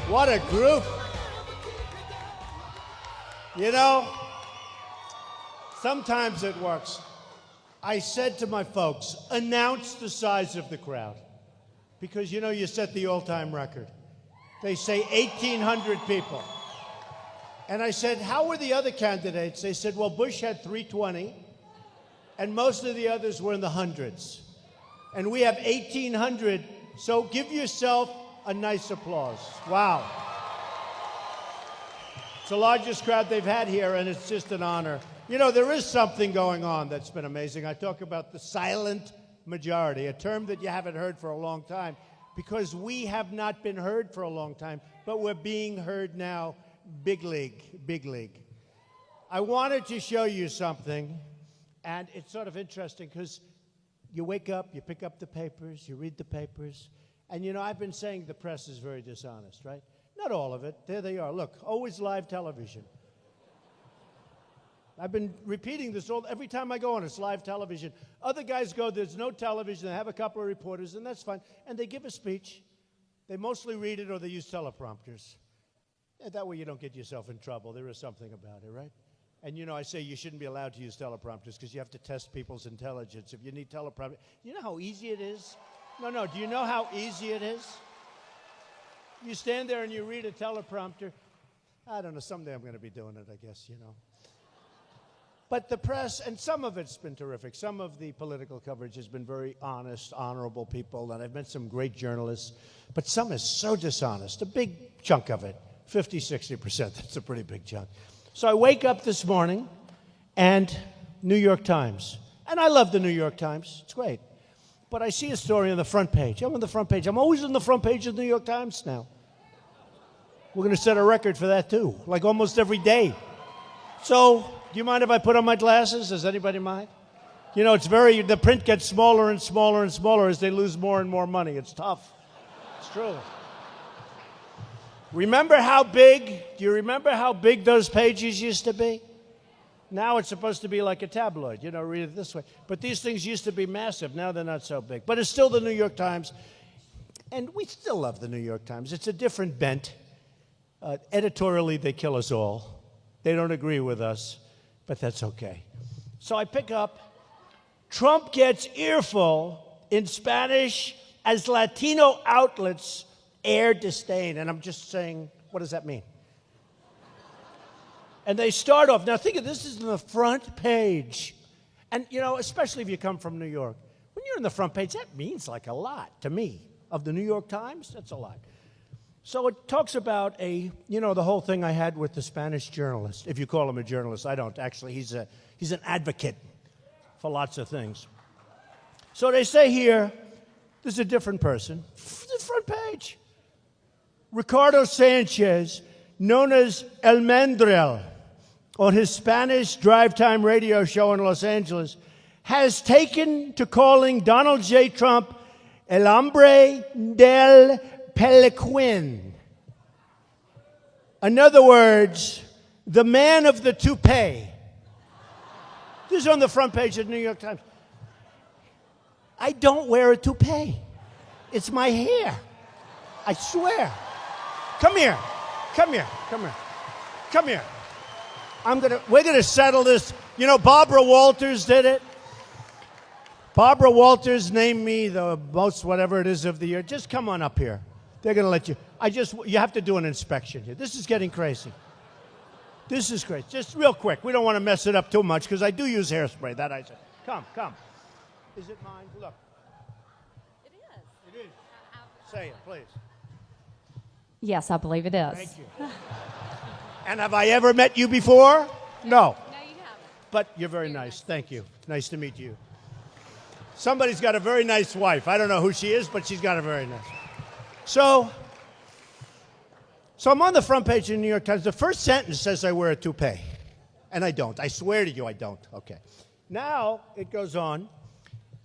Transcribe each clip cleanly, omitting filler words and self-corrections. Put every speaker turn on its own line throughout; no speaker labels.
What a group. You know, sometimes it works. I said to my folks, announce the size of the crowd. Because, you know, you set the all-time record. They say 1,800 people. And I said, how were the other candidates? They said, well, Bush had 320, and most of the others were in the hundreds. And we have 1,800, so give yourself a nice applause. Wow. It's the largest crowd they've had here, and it's just an honor. You know, there is something going on that's been amazing. I talk about the silent majority, a term that you haven't heard for a long time, because we have not been heard for a long time, but we're being heard now. Big league, big league. I wanted to show you something, and it's sort of interesting because you wake up, you pick up the papers, you read the papers, and you know, I've been saying the press is very dishonest, right? Not all of it. There they are. Look, always live television. I've been repeating this every time I go on. It's live television. Other guys go, there's no television. They have a couple of reporters, and that's fine. And they give a speech. They mostly read it or they use teleprompters. And that way you don't get yourself in trouble. There is something about it, right? And, you know, I say you shouldn't be allowed to use teleprompters because you have to test people's intelligence. If you need teleprompters, you know how easy it is? No, do you know how easy it is? You stand there and you read a teleprompter. I don't know, someday I'm going to be doing it, I guess, you know. But the press, and some of it's been terrific. Some of the political coverage has been very honest, honorable people, and I've met some great journalists. But some is so dishonest, a big chunk of it, 50, 60%. That's a pretty big chunk. So I wake up this morning, and New York Times. And I love the New York Times. It's great. But I see a story on the front page. I'm on the front page. I'm always on the front page of the New York Times now. We're going to set a record for that, too, like almost every day. So, do you mind if I put on my glasses? Does anybody mind? You know, the print gets smaller and smaller and smaller as they lose more and more money. It's tough. It's true. Do you remember how big those pages used to be? Now it's supposed to be like a tabloid, you know, read it this way. But these things used to be massive. Now they're not so big. But it's still the New York Times. And we still love the New York Times. It's a different bent. Editorially, they kill us all. They don't agree with us, but that's okay. So I pick up, Trump gets earful in Spanish as Latino outlets air disdain. And I'm just saying, what does that mean? And they start off, now think of this is on the front page. And, you know, especially if you come from New York, when you're on the front page, that means like a lot to me. Of the New York Times, that's a lot. So it talks about the whole thing I had with the Spanish journalist. If you call him a journalist, I don't. Actually, he's an advocate for lots of things. So they say here, this is a different person. The front page. Ricardo Sanchez, known as El Mandril, on his Spanish drive-time radio show in Los Angeles, has taken to calling Donald J. Trump El Hombre del Peliquin. In other words, the man of the toupee. This is on the front page of the New York Times. I don't wear a toupee. It's my hair. I swear. Come here. Come here. Come here. Come here. We're gonna settle this. You know, Barbara Walters did it. Barbara Walters named me the most whatever it is of the year. Just come on up here. They're gonna let you. You have to do an inspection here. This is getting crazy. This is crazy. Just real quick. We don't want to mess it up too much because I do use hairspray. That I said. Come. Is it mine? Look.
It is.
It is. Say it, please.
Yes, I believe it is.
Thank you. And have I ever met you before? No.
No, you haven't.
But you're very nice. Thank you. Nice to meet you. Somebody's got a very nice wife. I don't know who she is, but she's got a very nice. So I'm on the front page of the New York Times. The first sentence says I wear a toupee. And I don't. I swear to you I don't. Okay. Now it goes on,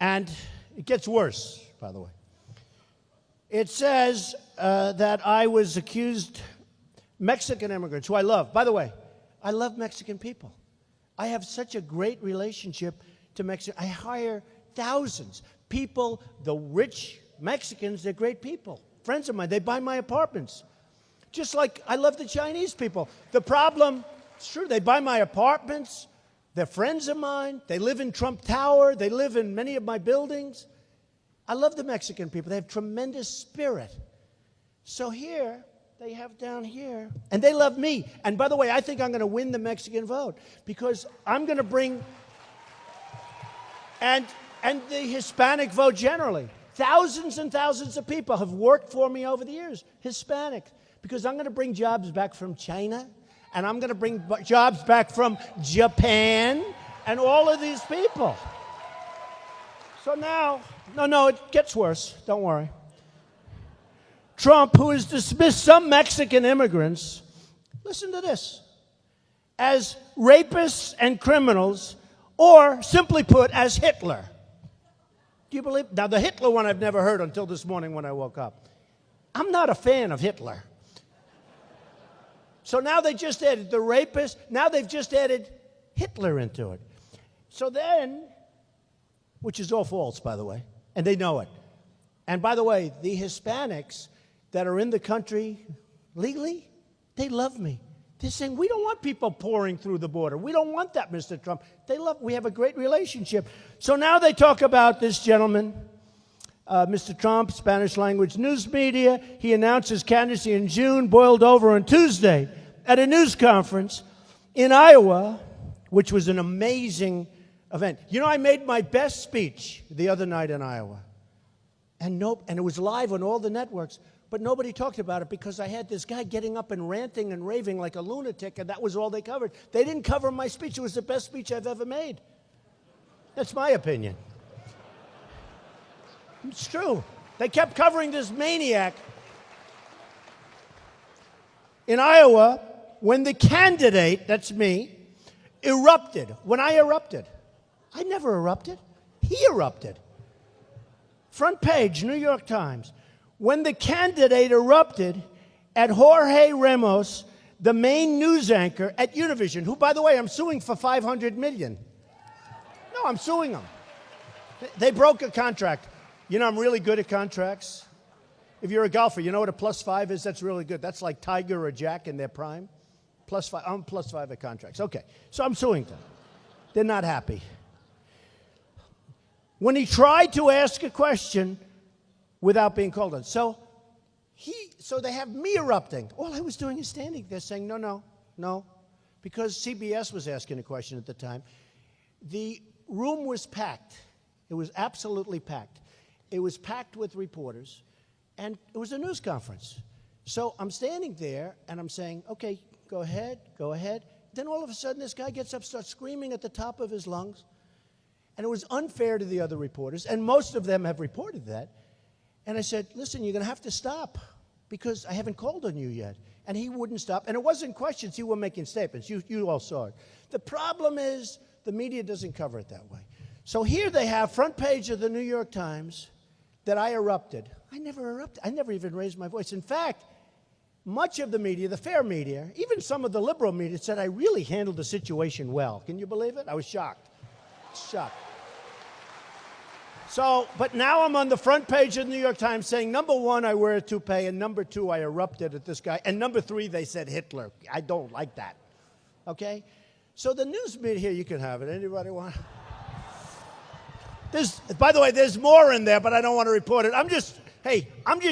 and it gets worse, by the way. It says that I was accused, Mexican immigrants, who I love. By the way, I love Mexican people. I have such a great relationship to Mexico. I hire thousands. People, the rich Mexicans, they're great people. Friends of mine, they buy my apartments. Just like I love the Chinese people. The problem, it's true, they buy my apartments. They're friends of mine. They live in Trump Tower. They live in many of my buildings. I love the Mexican people. They have tremendous spirit. So here, they have down here, and they love me. And by the way, I think I'm going to win the Mexican vote because I'm going to bring, and the Hispanic vote generally. Thousands and thousands of people have worked for me over the years, Hispanic, because I'm going to bring jobs back from China, and I'm going to bring jobs back from Japan, and all of these people. So now, no, it gets worse. Don't worry. Trump, who has dismissed some Mexican immigrants, listen to this, as rapists and criminals, or simply put, as Hitler. Do you believe? Now, the Hitler one I've never heard until this morning when I woke up. I'm not a fan of Hitler. So now they just added the rapist. Now they've just added Hitler into it. So then, which is all false, by the way, and they know it. And by the way, the Hispanics that are in the country legally, they love me. They're saying, we don't want people pouring through the border. We don't want that, Mr. Trump. We have a great relationship. So now they talk about this gentleman, Mr. Trump, Spanish language news media. He announced his candidacy in June, boiled over on Tuesday at a news conference in Iowa, which was an amazing event. You know, I made my best speech the other night in Iowa. And it was live on all the networks. But nobody talked about it because I had this guy getting up and ranting and raving like a lunatic, and that was all they covered. They didn't cover my speech. It was the best speech I've ever made. That's my opinion. It's true. They kept covering this maniac. In Iowa, when the candidate, that's me, erupted, when I erupted, I never erupted. He erupted. Front page, New York Times. When the candidate erupted at Jorge Ramos, the main news anchor at Univision, who, by the way, I'm suing for $500 million. No, I'm suing them. They broke a contract. You know, I'm really good at contracts. If you're a golfer, you know what a +5 is? That's really good. That's like Tiger or Jack in their prime. +5. I'm +5 at contracts. Okay, so I'm suing them. They're not happy. When he tried to ask a question without being called on. So they have me erupting. All I was doing is standing there saying, no, because CBS was asking a question at the time. The room was packed. It was absolutely packed. It was packed with reporters, and it was a news conference. So I'm standing there, and I'm saying, okay, go ahead. Then all of a sudden, this guy gets up, starts screaming at the top of his lungs, and it was unfair to the other reporters, and most of them have reported that. And I said, listen, you're going to have to stop because I haven't called on you yet. And he wouldn't stop. And it wasn't questions. He was making statements. You all saw it. The problem is the media doesn't cover it that way. So here they have front page of the New York Times that I erupted. I never erupted. I never even raised my voice. In fact, much of the media, the fair media, even some of the liberal media said I really handled the situation well. Can you believe it? I was shocked. Shocked. So, but now I'm on the front page of the New York Times saying, number one, I wear a toupee, and number two, I erupted at this guy, and number three, they said Hitler. I don't like that. Okay? So the news media here, you can have it. Anybody want? By the way, there's more in there, but I don't want to report it. I'm just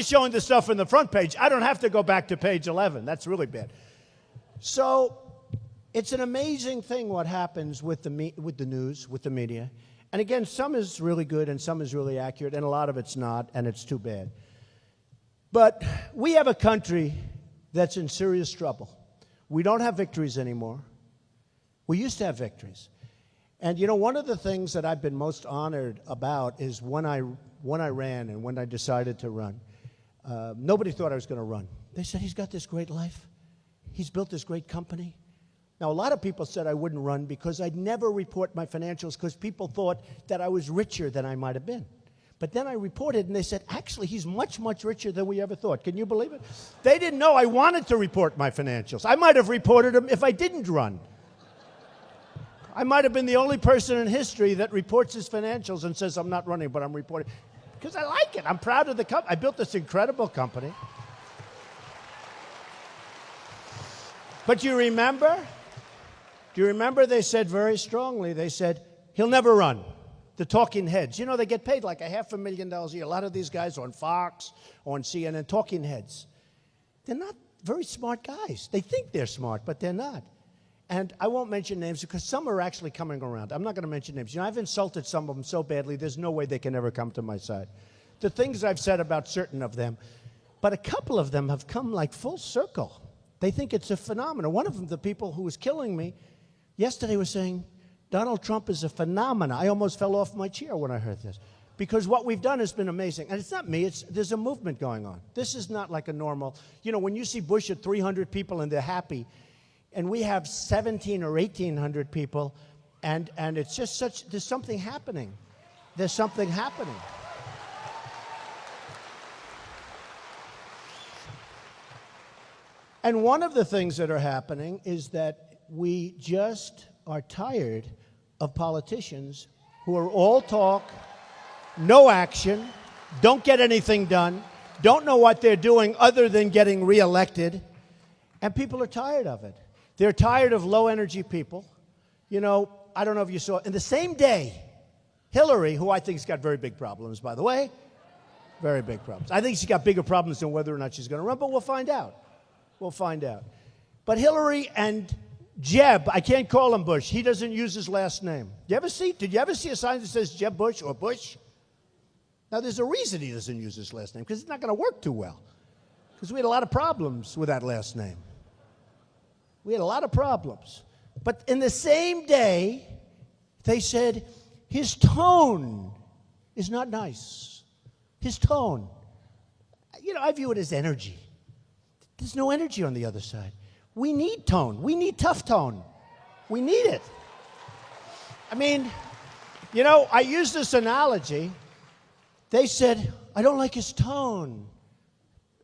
showing the stuff in the front page. I don't have to go back to page 11. That's really bad. So it's an amazing thing what happens with the news, with the media. And again, some is really good and some is really accurate, and a lot of it's not, and it's too bad. But we have a country that's in serious trouble. We don't have victories anymore. We used to have victories. And you know, one of the things that I've been most honored about is when I ran and when I decided to run. Nobody thought I was going to run. They said, he's got this great life. He's built this great company. Now, a lot of people said I wouldn't run because I'd never report my financials because people thought that I was richer than I might have been. But then I reported, and they said, actually, he's much, much richer than we ever thought. Can you believe it? They didn't know I wanted to report my financials. I might have reported them if I didn't run. I might have been the only person in history that reports his financials and says, I'm not running, but I'm reporting. Because I like it. I'm proud of the company. I built this incredible company. But you remember? Do you remember they said very strongly, they said, he'll never run. The talking heads. You know, they get paid like $500,000 a year. A lot of these guys on Fox, on CNN, talking heads. They're not very smart guys. They think they're smart, but they're not. And I won't mention names because some are actually coming around. I'm not going to mention names. You know, I've insulted some of them so badly, there's no way they can ever come to my side. The things I've said about certain of them, but a couple of them have come like full circle. They think it's a phenomenon. One of them, the people who was killing me, yesterday was saying, Donald Trump is a phenomenon. I almost fell off my chair when I heard this. Because what we've done has been amazing. And it's not me, there's a movement going on. This is not like a normal, you know, when you see Bush at 300 people and they're happy, and we have 17 or 1,800 people, and it's just such, there's something happening. There's something happening. And one of the things that are happening is that we just are tired of politicians who are all talk, no action, don't get anything done, don't know what they're doing other than getting reelected, and people are tired of it. They're tired of low-energy people. You know, I don't know if you saw, in the same day, Hillary, who I think has got very big problems, by the way, very big problems. I think she's got bigger problems than whether or not she's going to run, but we'll find out. We'll find out. But Hillary and Jeb, I can't call him Bush. He doesn't use his last name. Did you ever see a sign that says Jeb Bush or Bush? Now, there's a reason he doesn't use his last name, because it's not going to work too well. Because we had a lot of problems with that last name. We had a lot of problems. But in the same day, they said, his tone is not nice. His tone. You know, I view it as energy. There's no energy on the other side. We need tone. We need tough tone. We need it. I mean, you know, I use this analogy. They said, I don't like his tone.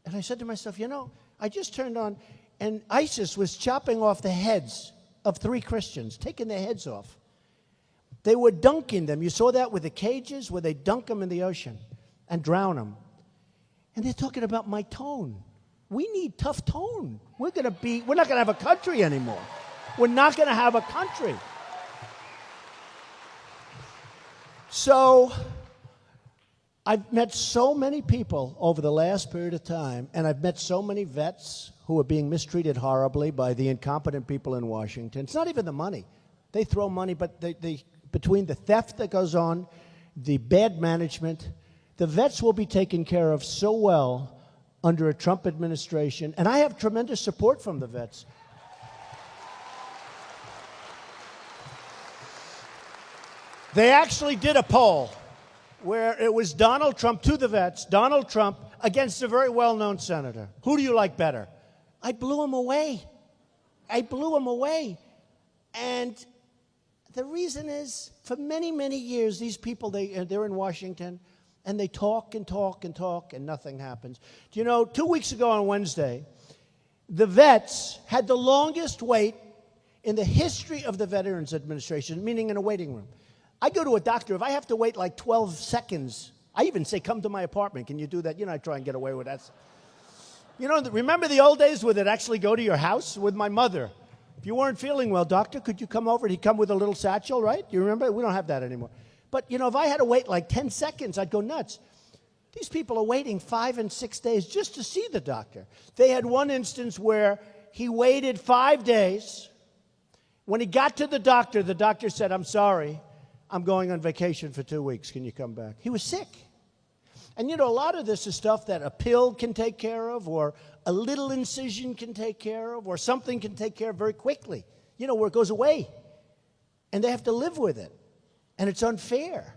And I said to myself, you know, I just turned on, and ISIS was chopping off the heads of 3 Christians, taking their heads off. They were dunking them. You saw that with the cages where they dunk them in the ocean and drown them. And they're talking about my tone. We need tough tone. We're not going to have a country anymore. We're not going to have a country. So I've met so many people over the last period of time, and I've met so many vets who are being mistreated horribly by the incompetent people in Washington. It's not even the money. They throw money, but between the theft that goes on, the bad management, the vets will be taken care of so well under a Trump administration, and I have tremendous support from the vets. They actually did a poll where it was Donald Trump to the vets, Donald Trump against a very well-known senator. Who do you like better? I blew him away. I blew him away. And the reason is, for many, many years, these people, they're in Washington, and they talk and talk and talk, and nothing happens. Do you know, 2 weeks ago on Wednesday, the vets had the longest wait in the history of the Veterans Administration, meaning in a waiting room. I go to a doctor, if I have to wait like 12 seconds, I even say, come to my apartment. Can you do that? You know, I try and get away with that. You know, remember the old days where they'd actually go to your house? With my mother. If you weren't feeling well, doctor, could you come over? And he'd come with a little satchel, right? You remember? We don't have that anymore. But, you know, if I had to wait like 10 seconds, I'd go nuts. These people are waiting 5 and 6 days just to see the doctor. They had one instance where he waited 5 days. When he got to the doctor said, I'm sorry, I'm going on vacation for 2 weeks. Can you come back? He was sick. And, you know, a lot of this is stuff that a pill can take care of, or a little incision can take care of, or something can take care of very quickly, you know, where it goes away. And they have to live with it. And it's unfair.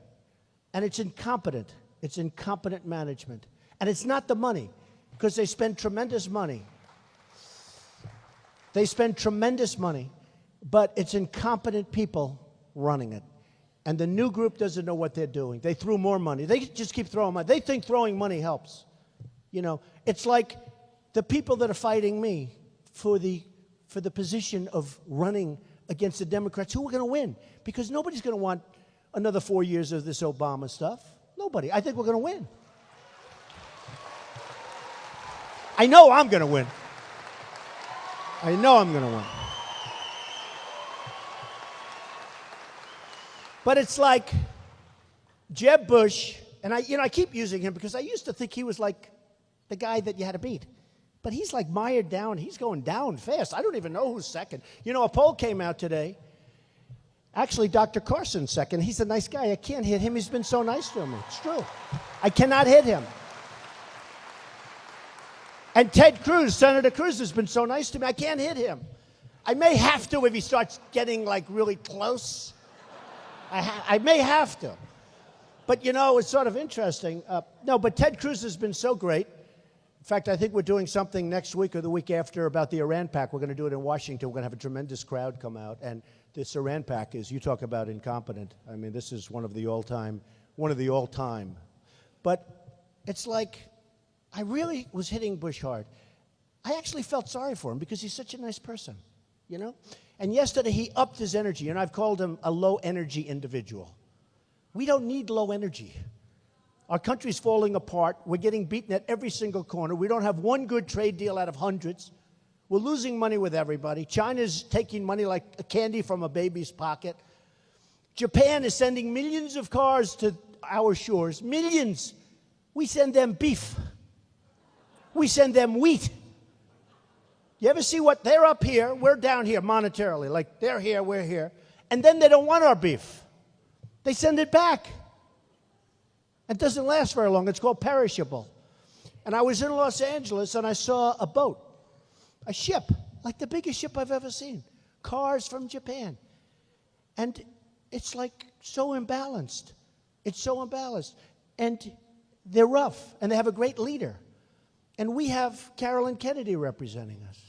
And it's incompetent. It's incompetent management. And it's not the money, because they spend tremendous money. They spend tremendous money, but it's incompetent people running it. And the new group doesn't know what they're doing. They threw more money. They just keep throwing money. They think throwing money helps. You know, it's like the people that are fighting me for the position of running against the Democrats, who are going to win? Because nobody's going to want another 4 years of this Obama stuff. Nobody. I think we're going to win. I know I'm going to win. I know I'm going to win. But it's like Jeb Bush, and I keep using him because I used to think he was like the guy that you had to beat. But he's like mired down. He's going down fast. I don't even know who's second. You know, a poll came out today. Actually, Dr. Carson's second. He's a nice guy. I can't hit him. He's been so nice to me. It's true. I cannot hit him. And Ted Cruz, Senator Cruz, has been so nice to me. I can't hit him. I may have to if he starts getting like really close. I may have to. But, you know, it's sort of interesting. No, but Ted Cruz has been so great. In fact, I think we're doing something next week or the week after about the Iran Pact. We're going to do it in Washington. We're going to have a tremendous crowd come out. And this Iran Pact is, you talk about incompetent. I mean, this is one of the all-time. But it's like, I really was hitting Bush hard. I actually felt sorry for him because he's such a nice person, you know? And yesterday he upped his energy, and I've called him a low-energy individual. We don't need low energy. Our country's falling apart. We're getting beaten at every single corner. We don't have one good trade deal out of hundreds. We're losing money with everybody. China's taking money like candy from a baby's pocket. Japan is sending millions of cars to our shores. Millions. We send them beef. We send them wheat. You ever see what they're up here, we're down here monetarily, like they're here, we're here, and then they don't want our beef. They send it back. It doesn't last very long. It's called perishable. And I was in Los Angeles and I saw a boat, a ship, like the biggest ship I've ever seen. Cars from Japan. And it's like so imbalanced. It's so imbalanced. And they're rough and they have a great leader. And we have Carolyn Kennedy representing us,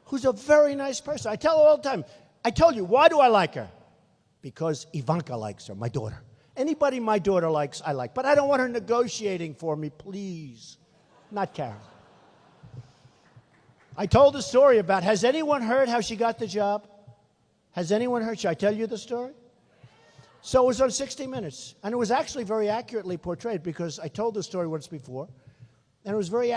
who's a very nice person. I tell her all the time, I told you, why do I like her? Because Ivanka likes her, my daughter. Anybody my daughter likes, I like. But I don't want her negotiating for me, please. Not Carol. I told the story about, has anyone heard how she got the job? Has anyone heard? Should I tell you the story? So it was on 60 Minutes. And it was actually very accurately portrayed because I told the story once before. And it was very